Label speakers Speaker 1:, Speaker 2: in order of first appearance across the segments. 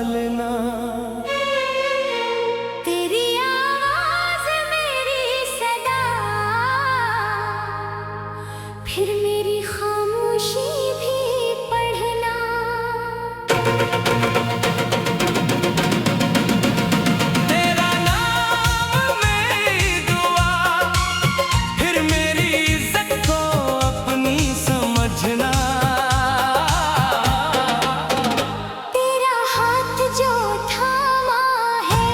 Speaker 1: संभालना।
Speaker 2: तेरी आवाज मेरी सदा, फिर मेरी खामोशी भी पढ़ना।
Speaker 1: तेरा नाम मेरी दुआ, फिर मेरी इज्जत को अपनी समझना।
Speaker 2: तेरा हाथ जो थामा है,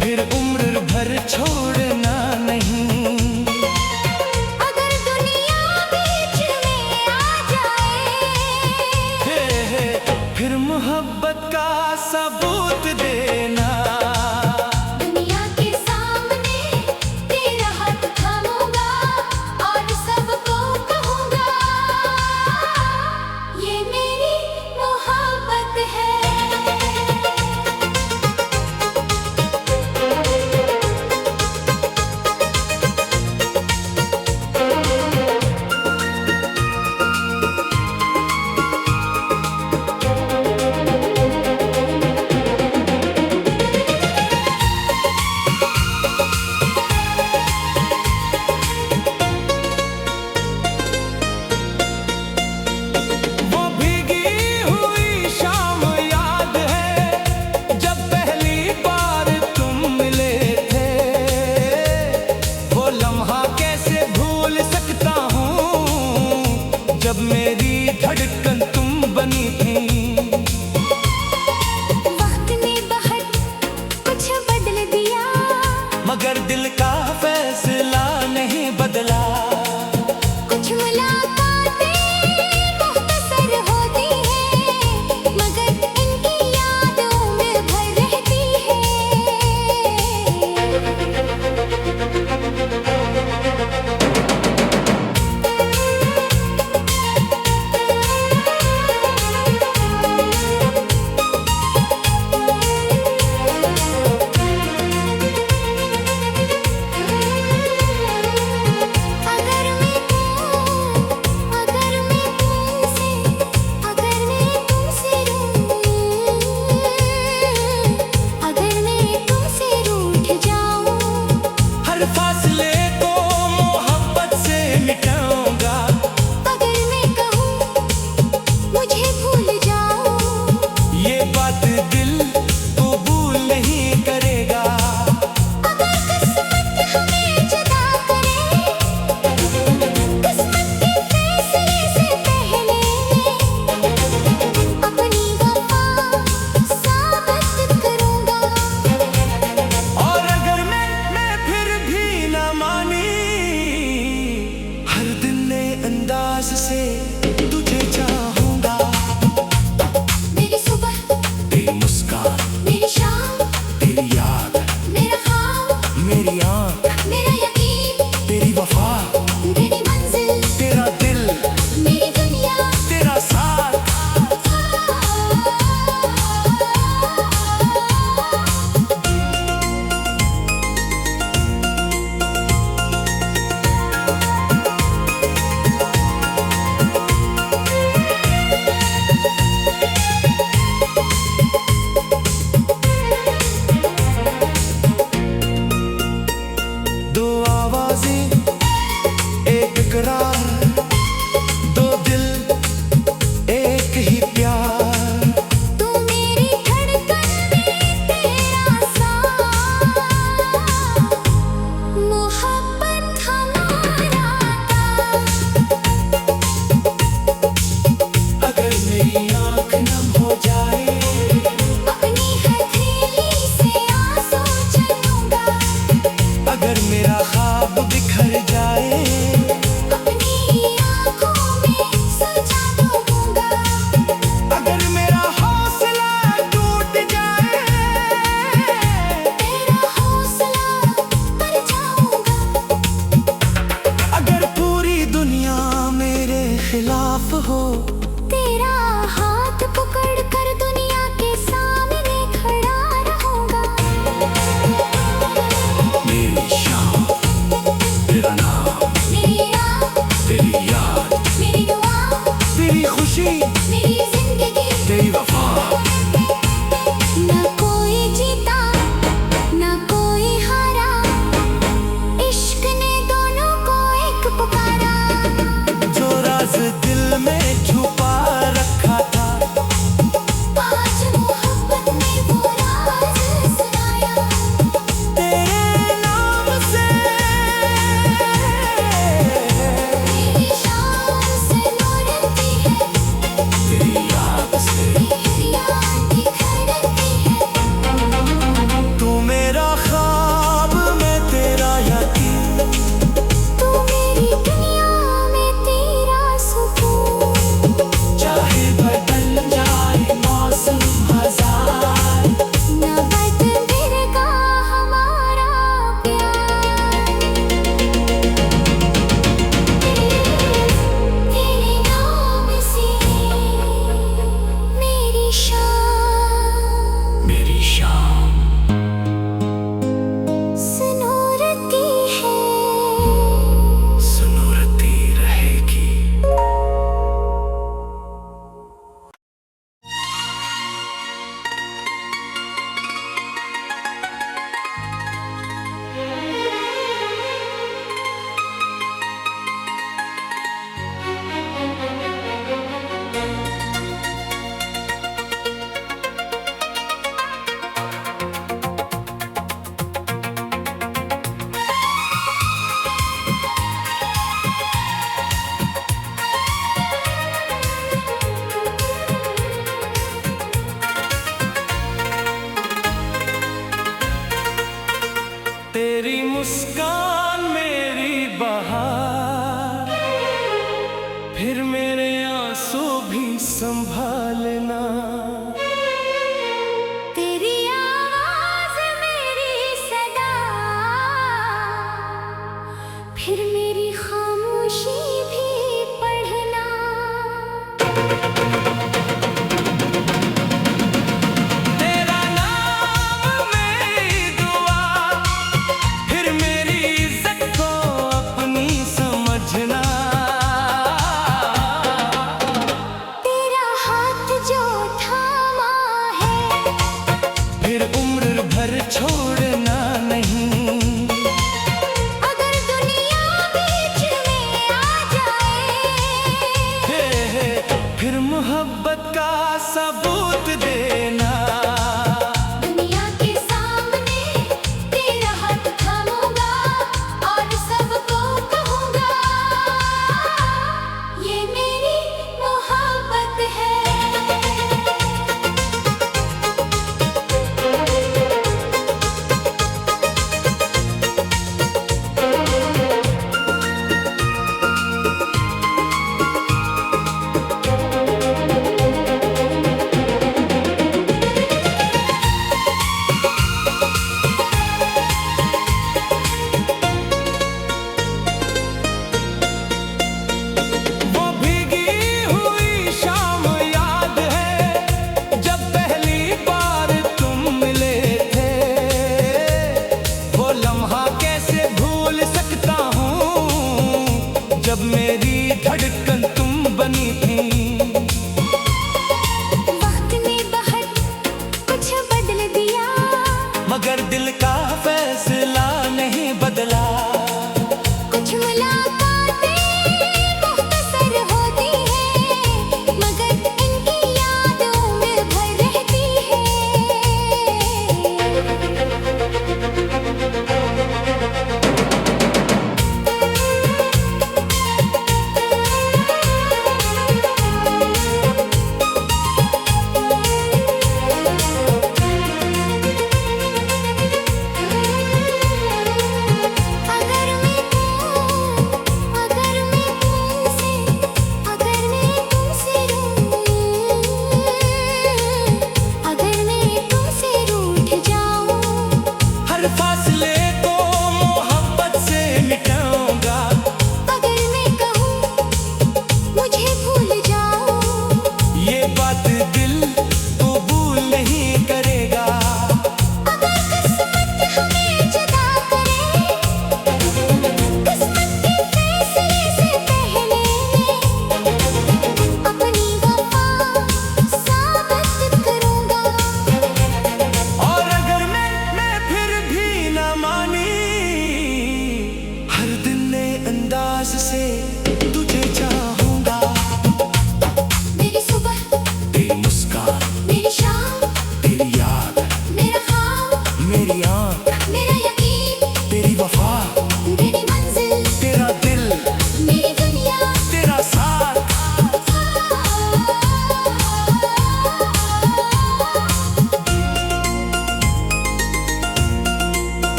Speaker 1: फिर उम्र भर छोड़ना नहीं।
Speaker 2: अगर दुनिया बीच में आ जाए,
Speaker 1: फिर मोहब्बत का सबूत देना।
Speaker 2: दुनिया के सामने तेरा हाथ थामूंगा और सबको कहूंगा, ये मेरी मोहब्बत है।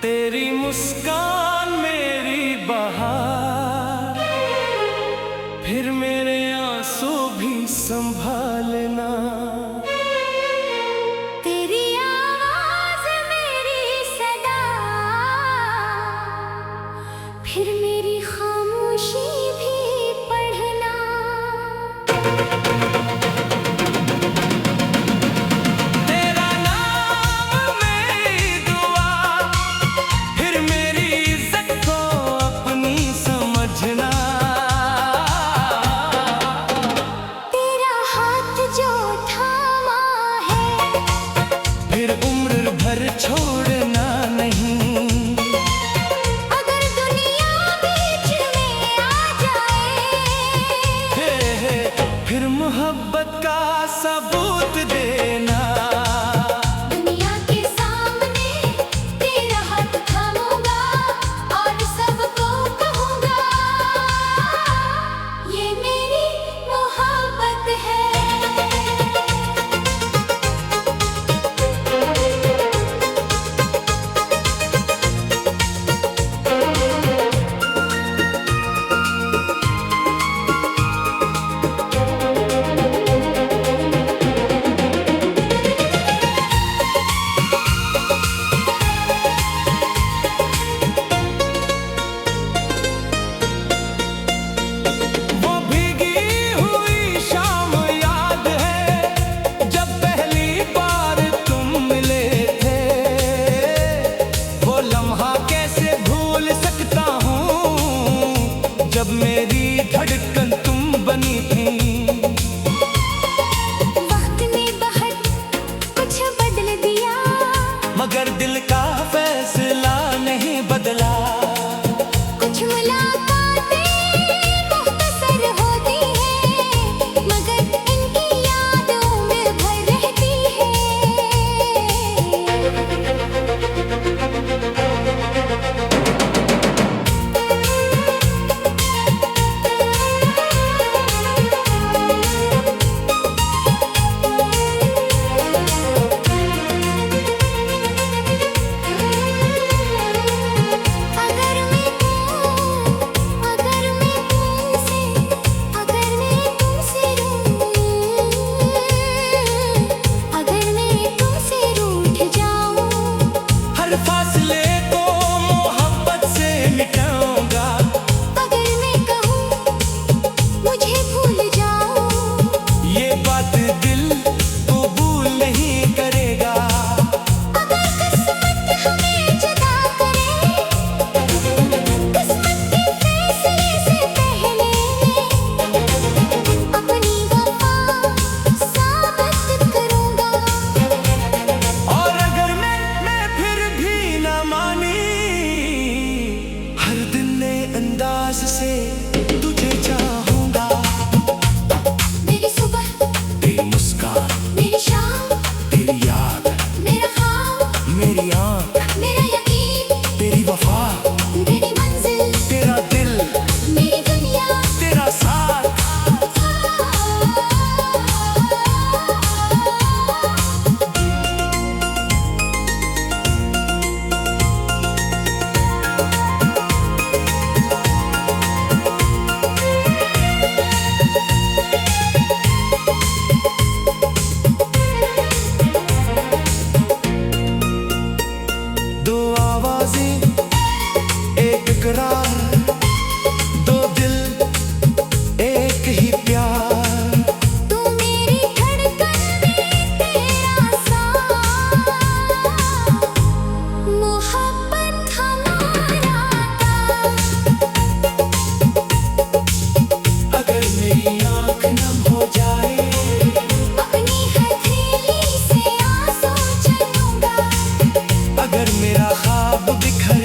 Speaker 1: तेरी मुस्कान मेरी बहार, फिर मेरे आंसू भी संभालना।
Speaker 2: तेरी आवाज मेरी सदा, फिर मेरी खामोशी भी पढ़ना।
Speaker 1: तेरा नाम मेरी दुआ, फिर मेरी इज्जत को अपनी समझना।
Speaker 2: तेरा हाथ जो थामा है,
Speaker 1: फिर उम्र भर छोड़ना नहीं।
Speaker 2: अगर दुनिया बीच में आ जाए,
Speaker 1: फिर मोहब्बत का सबूत देना।
Speaker 2: दुनिया के सामने तेरा हाथ थामूंगा और सबको कहूंगा, ये मेरी मोहब्बत है।
Speaker 1: वो भीगी हुई शाम याद है, जब पहली बार तुम मिले थे। वो लम्हा कैसे भूल सकता हूँ, जब मेरी धड़कन तुम बनी थी।
Speaker 2: वक्त ने बहुत कुछ बदल दिया,
Speaker 1: मगर दिल का फैसला नहीं बदला।
Speaker 2: कुछ मुलाकातें मुख्तसर होती हैं, मगर इनकी याद उम्र भर रहती है। अगर मैं तुमसे रूठ जाऊं,
Speaker 1: हर फासले को मोहब्बत से मिटाऊंगा।
Speaker 2: अगर मैं कहूं मुझे भूल जाओ,
Speaker 1: ये बात दिल कबूल नहीं करेगा।
Speaker 2: अगर किस्मत हमें जुदा करे, किस्मत के फैसले से पहले अपनी वफा साबित करूंगा।
Speaker 1: और अगर मैं फिर भी न मानी, हर दिन नए अंदाज से तुझे चाहूंगा।
Speaker 2: मेरी सुबह,
Speaker 1: तेरी मुस्कान,
Speaker 2: मेरी शाम,
Speaker 1: तेरी याद,
Speaker 2: मेरा ख्वाब,
Speaker 1: मेरी आँख,
Speaker 2: मेरा यकीन,
Speaker 1: तेरी वफा,
Speaker 2: मेरी मंजिल,
Speaker 1: तेरा दिल,
Speaker 2: मेरी दुनिया।
Speaker 1: तेरा साथ। दो आवाजें, एक करार, दो दिल, एक ही प्यार।
Speaker 2: तू मेरी धड़कन में तेरा साथ, मोहब्बत हमारा था।
Speaker 1: अगर मेरी आँख नम हो जाए,
Speaker 2: अपनी हथेली से आंसू चलूंगा,
Speaker 1: अगर मेरा ख्वाब बिखर